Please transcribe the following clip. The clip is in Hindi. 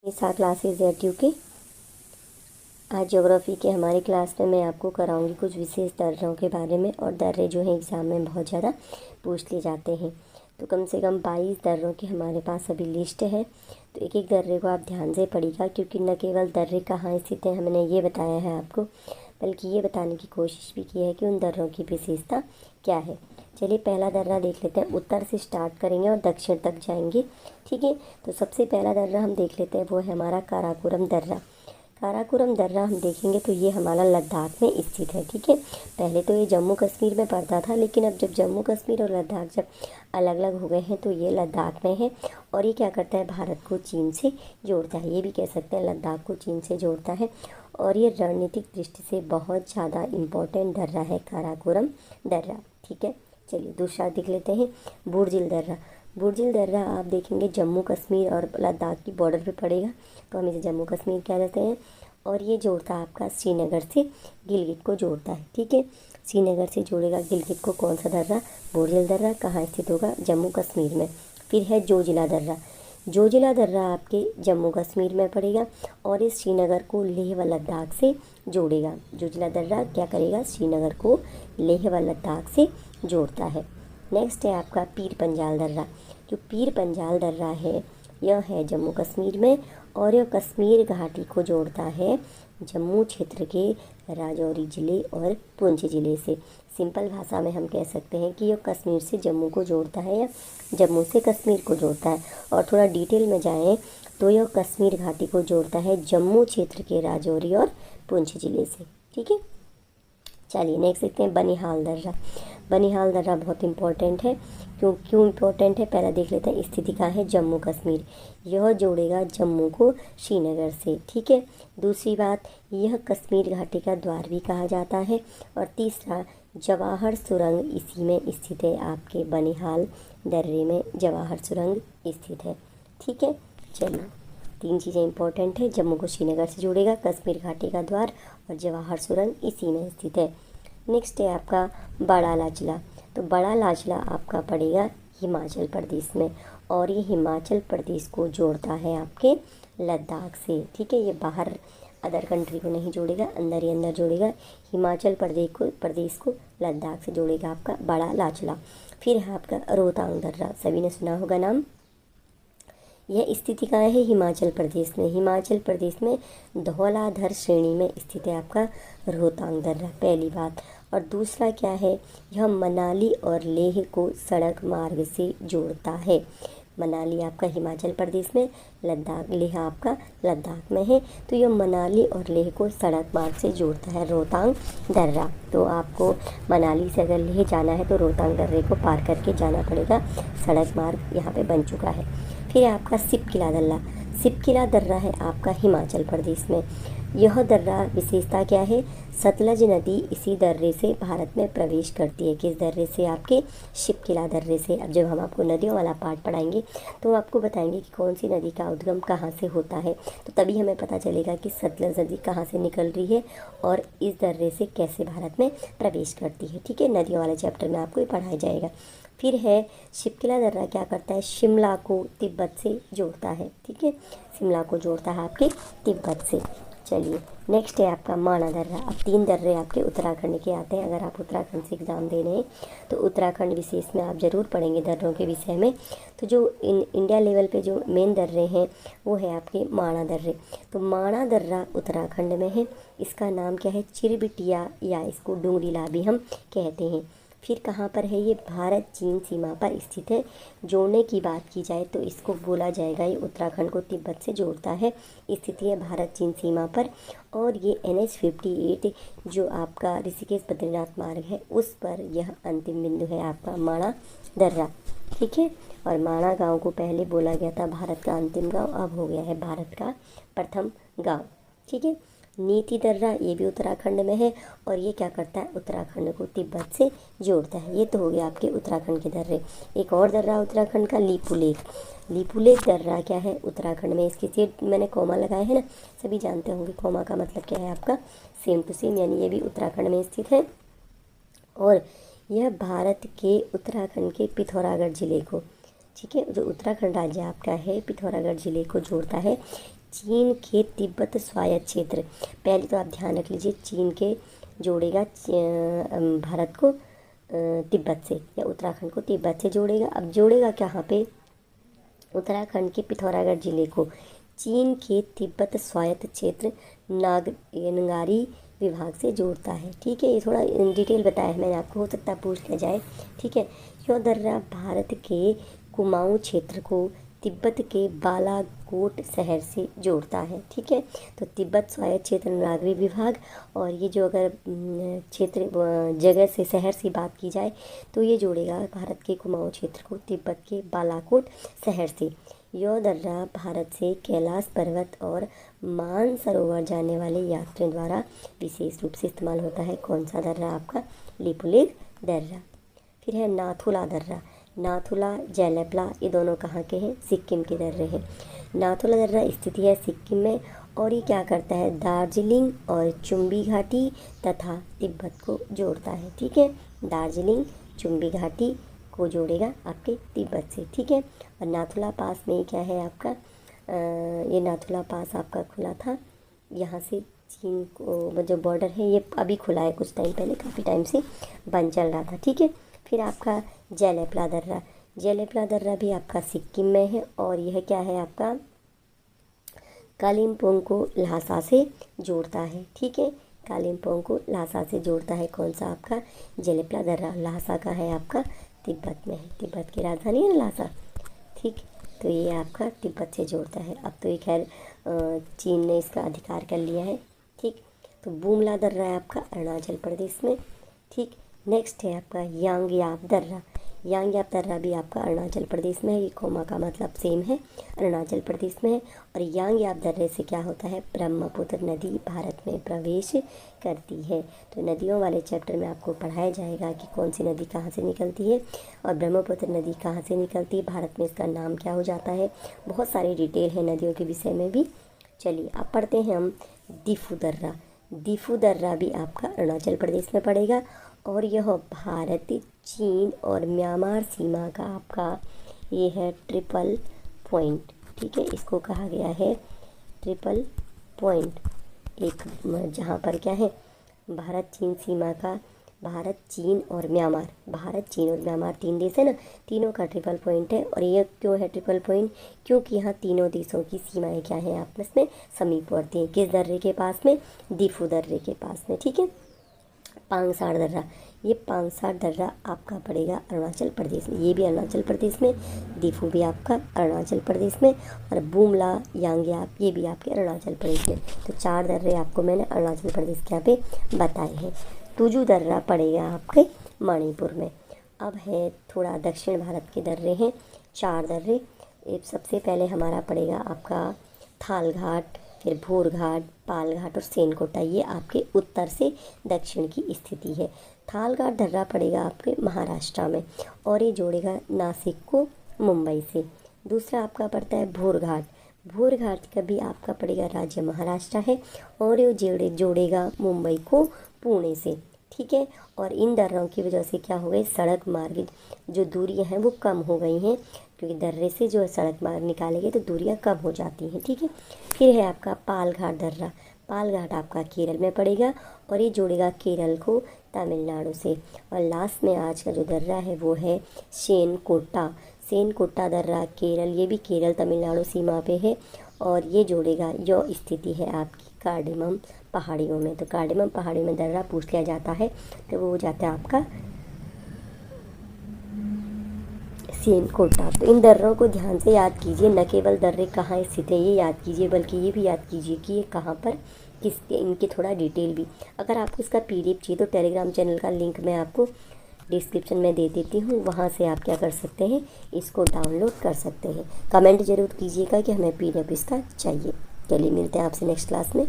सा क्लासेस एट यूके। आज ज्योग्राफी के हमारी क्लास में मैं आपको कराऊंगी कुछ विशेष दर्रों के बारे में। और दर्रे जो हैं एग्ज़ाम में बहुत ज़्यादा पूछ लिए जाते हैं। तो कम से कम 22 दर्रों की हमारे पास अभी लिस्ट है। तो एक एक दर्रे को आप ध्यान से पढ़िएगा, क्योंकि न केवल दर्रे कहाँ स्थित हैं हमने ये बताया है आपको, बल्कि ये बताने की कोशिश भी की है कि उन दर्रों की विशेषता क्या है। चलिए पहला दर्रा देख लेते हैं। उत्तर से स्टार्ट करेंगे और दक्षिण तक जाएंगे, ठीक है। तो सबसे पहला दर्रा हम देख लेते हैं, वो है हमारा काराकोरम दर्रा। काराकोरम दर्रा हम देखेंगे तो ये हमारा लद्दाख में स्थित है, ठीक है। पहले तो ये जम्मू कश्मीर में पड़ता था, लेकिन अब जब जम्मू कश्मीर और लद्दाख जब अलग अलग हो गए हैं तो ये लद्दाख में है। और ये क्या करता है, भारत को चीन से जोड़ता है। ये भी कह सकते हैं लद्दाख को चीन से जोड़ता है। और ये रणनीतिक दृष्टि से बहुत ज़्यादा इम्पोर्टेंट दर्रा है काराकोरम दर्रा, ठीक है। चलिए दूसरा देख लेते हैं, बुर्जिल दर्रा। बुर्जिल दर्रा आप देखेंगे जम्मू कश्मीर और लद्दाख की बॉर्डर पे पड़ेगा, तो हम इसे जम्मू कश्मीर कह देते हैं। और ये जोड़ता है आपका श्रीनगर से गिलगित को जोड़ता है, ठीक है। श्रीनगर से जोड़ेगा गिलगित को कौन सा दर्रा, बुर्जिल दर्रा। कहाँ स्थित होगा, जम्मू कश्मीर में। फिर है जोजिला दर्रा। जोजिला दर्रा आपके जम्मू कश्मीर में पड़ेगा और इस श्रीनगर को लेह व लद्दाख से जोड़ेगा। जोजिला दर्रा क्या करेगा, श्रीनगर को लेह व लद्दाख से जोड़ता है। नेक्स्ट है आपका पीर पंजाल दर्रा। जो पीर पंजाल दर्रा है यह है जम्मू कश्मीर में और यह कश्मीर घाटी को जोड़ता है जम्मू क्षेत्र के राजौरी ज़िले और पुंछ ज़िले से। सिंपल भाषा में हम कह सकते हैं कि यह कश्मीर से जम्मू को जोड़ता है या जम्मू से कश्मीर को जोड़ता है। और थोड़ा डिटेल में जाएं तो यह कश्मीर घाटी को जोड़ता है जम्मू क्षेत्र के राजौरी और पुंछ ज़िले से, ठीक है। चलिए नेक्स्ट देखते हैं बनिहाल दर्रा। बनिहाल दर्रा बहुत इंपॉर्टेंट है। क्यों इम्पोर्टेंट है, पहला देख लेते हैं। स्थिति कहाँ है, जम्मू कश्मीर। यह जोड़ेगा जम्मू को श्रीनगर से, ठीक है। दूसरी बात, यह कश्मीर घाटी का द्वार भी कहा जाता है। और तीसरा, जवाहर सुरंग इसी में स्थित है, आपके बनिहाल दर्रे में जवाहर सुरंग स्थित है, ठीक है। चलिए 3 चीज़ें इंपॉर्टेंट है, जम्मू को श्रीनगर से जोड़ेगा, कश्मीर घाटी का द्वार और जवाहर सुरंग इसी में स्थित है। नेक्स्ट है आपका बड़ा लाचला। तो बड़ा लाचला आपका पड़ेगा हिमाचल प्रदेश में और ये हिमाचल प्रदेश को जोड़ता है आपके लद्दाख से, ठीक है। ये बाहर अदर कंट्री को नहीं जोड़ेगा, अंदर ही अंदर जोड़ेगा। हिमाचल प्रदेश को लद्दाख से जोड़ेगा आपका बड़ा लाचला। फिर है आपका रोहतांग दर्रा, सभी ने सुना होगा नाम। यह स्थिति कहाँ है, हिमाचल प्रदेश में। हिमाचल प्रदेश में धौलाधर श्रेणी में स्थित है आपका रोहतांग दर्रा, पहली बात। और दूसरा क्या है, यह मनाली और लेह को सड़क मार्ग से जोड़ता है। मनाली आपका हिमाचल प्रदेश में, लद्दाख लेह आपका लद्दाख में है। तो यह मनाली और लेह को सड़क मार्ग से जोड़ता है रोहतांग दर्रा। तो आपको मनाली से अगर लेह जाना है तो रोहतांग दर्रे को पार करके जाना पड़ेगा, सड़क मार्ग यहाँ पे बन चुका है। फिर है आपका सिपकिला दर्रा। सिपकिला दर्रा है आपका हिमाचल प्रदेश में। यह दर्रा विशेषता क्या है, सतलज नदी इसी दर्रे से भारत में प्रवेश करती है। किस दर्रे से, आपके शिपकिला दर्रे से। अब जब हम आपको नदियों वाला पार्ट पढ़ाएंगे तो आपको बताएंगे कि कौन सी नदी का उद्गम कहाँ से होता है, तो तभी हमें पता चलेगा कि सतलज नदी कहाँ से निकल रही है और इस दर्रे से कैसे भारत में प्रवेश करती है, ठीक है। नदियों वाले चैप्टर में आपको ये पढ़ाया जाएगा। फिर है शिपकिला दर्रा क्या करता है, शिमला को तिब्बत से जोड़ता है, ठीक है। शिमला को जोड़ता है आपके तिब्बत से। चलिए नेक्स्ट है आपका माणा दर्रा। अब 3 दर्रे आपके उत्तराखंड के आते हैं। अगर आप उत्तराखंड से एग्ज़ाम दे रहे हैं तो उत्तराखंड विशेष में आप ज़रूर पढ़ेंगे दर्रों के विषय में। तो जो इंडिया लेवल पे जो मेन दर्रे हैं वो है आपके माणा दर्रे। तो माणा दर्रा उत्तराखंड में है। इसका नाम क्या है, चिरबिटिया या इसको डूंगरीला भी हम कहते हैं। फिर कहाँ पर है, ये भारत चीन सीमा पर स्थित है। जोड़ने की बात की जाए तो इसको बोला जाएगा, ये उत्तराखंड को तिब्बत से जोड़ता है, स्थिति है भारत चीन सीमा पर। और ये NH-58 जो आपका ऋषिकेश बद्रीनाथ मार्ग है उस पर यह अंतिम बिंदु है आपका माणा दर्रा, ठीक है। और माणा गांव को पहले बोला गया था भारत का अंतिम गांव, अब हो गया है भारत का प्रथम गांव, ठीक है। नीति दर्रा ये भी उत्तराखंड में है और ये क्या करता है, उत्तराखंड को तिब्बत से जोड़ता है। ये तो हो गया आपके उत्तराखंड के दर्रे। एक और दर्रा उत्तराखंड का लिपुलेख। लिपुलेख दर्रा क्या है, उत्तराखंड में। इसके सेट मैंने कोमा लगाए हैं ना, सभी जानते होंगे कोमा का मतलब क्या है आपका, सेम टू सेम, यानी ये भी उत्तराखंड में स्थित है। और यह भारत के उत्तराखंड के पिथौरागढ़ जिले को, ठीक है, जो उत्तराखंड राज्य आपका है पिथौरागढ़ जिले को जोड़ता है। चीन के तिब्बत स्वायत्त क्षेत्र। पहले तो आप ध्यान रख लीजिए, चीन के जोड़ेगा भारत को तिब्बत से, या उत्तराखंड को तिब्बत से जोड़ेगा। अब जोड़ेगा कहाँ पे? उत्तराखंड के पिथौरागढ़ जिले को चीन के तिब्बत स्वायत्त क्षेत्र नगारी विभाग से जोड़ता है। ठीक है, ये थोड़ा डिटेल बताया है मैंने आपको, हो सकता है पूछ लिया जाए। ठीक है, यह दर्रा भारत के कुमाऊं क्षेत्र को तिब्बत के बालाकोट शहर से जोड़ता है। ठीक है, तो तिब्बत स्वायत्त क्षेत्र नागरिक विभाग, और ये जो अगर क्षेत्र जगह से शहर से बात की जाए तो ये जोड़ेगा भारत के कुमाऊं क्षेत्र को तिब्बत के बालाकोट शहर से। यह दर्रा भारत से कैलाश पर्वत और मानसरोवर जाने वाले यात्रियों द्वारा विशेष रूप से इस्तेमाल होता है। कौन सा दर्रा? आपका लिपुलेख दर्रा। फिर है नाथुला दर्रा। नाथुला, जेलेपला, ये दोनों कहाँ के हैं? सिक्किम के दर्रे हैं। नाथुला दर्रा स्थिति है सिक्किम में, और ये क्या करता है? दार्जिलिंग और चुम्बी घाटी तथा तिब्बत को जोड़ता है। ठीक है, दार्जिलिंग चुम्बी घाटी को जोड़ेगा आपके तिब्बत से। ठीक है, और नाथुला पास में क्या है आपका? ये नाथुला पास आपका खुला था, यहाँ से चीन को जो बॉर्डर है ये अभी खुला है, कुछ टाइम पहले, काफ़ी टाइम से बंद चल रहा था। ठीक है, फिर आपका जेलेपला दर्रा। जेलेपला दर्रा भी आपका सिक्किम में है, और यह क्या है आपका? कालिम्पोंग को ल्हासा से जोड़ता है। ठीक है, कालिम्पोंग को ल्हासा से जोड़ता है। कौन सा आपका? जेलेपला दर्रा। ल्हासा का है आपका? तिब्बत में है, तिब्बत की राजधानी है ल्हासा। ठीक, तो ये आपका तिब्बत से जोड़ता है। अब तो ये खैर चीन ने इसका अधिकार कर लिया है। ठीक, तो बुमला दर्रा है आपका अरुणाचल प्रदेश में। ठीक, नेक्स्ट है आपका यांगयाप दर्रा। यांगयाप दर्रा भी आपका अरुणाचल प्रदेश में है। ये कोमा का मतलब सेम है, अरुणाचल प्रदेश में है। और यांगयाप दर्रे से क्या होता है? ब्रह्मपुत्र नदी भारत में प्रवेश करती है। तो नदियों वाले चैप्टर में आपको पढ़ाया जाएगा कि कौन सी नदी कहाँ से निकलती है, और ब्रह्मपुत्र नदी कहाँ से निकलती है, भारत में इसका नाम क्या हो जाता है। बहुत सारी डिटेल है नदियों के विषय में भी। चलिए अब पढ़ते हैं हम दीफू दर्रा। दीफू दर्रा भी आपका अरुणाचल प्रदेश में पड़ेगा, और यह भारत, चीन और म्यांमार सीमा का आपका ये है ट्रिपल पॉइंट। ठीक है, इसको कहा गया है ट्रिपल पॉइंट। एक जहाँ पर क्या है? भारत चीन सीमा का, भारत चीन और म्यांमार, भारत चीन और म्यांमार तीन देश है ना, तीनों का ट्रिपल पॉइंट है। और ये क्यों है ट्रिपल पॉइंट? क्योंकि यहाँ तीनों देशों की सीमाएं क्या हैं? आपस में समीपवर्ती हैं। किस दर्रे के पास में? दीफू दर्रे के पास में। ठीक है, पांगसार दर्रा। ये पांगसार दर्रा आपका पड़ेगा अरुणाचल प्रदेश में, ये भी अरुणाचल प्रदेश में। दीफू भी आपका अरुणाचल प्रदेश में, और बुमला, यांगयाप ये भी आपके अरुणाचल प्रदेश में। तो 4 दर्रे आपको मैंने अरुणाचल प्रदेश के यहाँ पे बताए हैं। तुजू दर्रा पड़ेगा आपके मणिपुर में। अब है थोड़ा दक्षिण भारत के दर्रे हैं, 4 दर्रे। सबसे पहले हमारा पड़ेगा आपका थाल घाट, फिर भोर घाट, पाल घाट और सेनकोटा। ये आपके उत्तर से दक्षिण की स्थिति है। थाल घाट दर्रा पड़ेगा आपके महाराष्ट्र में, और ये जोड़ेगा नासिक को मुंबई से। दूसरा आपका पड़ता है भोर घाट। भोर घाट का भी आपका पड़ेगा राज्य महाराष्ट्र है, और ये जोड़ेगा मुंबई को पुणे से। ठीक है, और इन दर्रों की वजह से क्या हो गई? सड़क मार्ग जो दूरियां हैं वो कम हो गई हैं, क्योंकि दर्रे से जो है सड़क मार्ग निकाले गए तो दूरियां कम हो जाती हैं। ठीक है, फिर है आपका पाल घाट दर्रा। पाल घाट आपका केरल में पड़ेगा, और ये जोड़ेगा केरल को तमिलनाडु से। और लास्ट में आज का जो दर्रा है वो है सेनकोटा। सेनकोटा दर्रा केरल, ये भी केरल तमिलनाडु सीमा पे है, और ये जोड़ेगा, जो स्थिति है आपकी कार्डेमम पहाड़ियों में। तो कार्डेमम पहाड़ियों में दर्रा पूछ लिया जाता है तो वो हो जाता है आपका सेनकोटा। तो इन दर्रों को ध्यान से याद कीजिए, न केवल दर्रे कहाँ स्थित है ये याद कीजिए, बल्कि ये भी याद कीजिए कि ये कहाँ पर, इनके थोड़ा डिटेल भी। अगर आपको इसका PDF चाहिए तो टेलीग्राम चैनल का लिंक मैं आपको डिस्क्रिप्शन में दे देती हूँ, वहाँ से आप क्या कर सकते हैं? इसको डाउनलोड कर सकते हैं। कमेंट जरूर कीजिएगा कि हमें PDF इसका चाहिए। चलिए मिलते हैं आपसे नेक्स्ट क्लास में।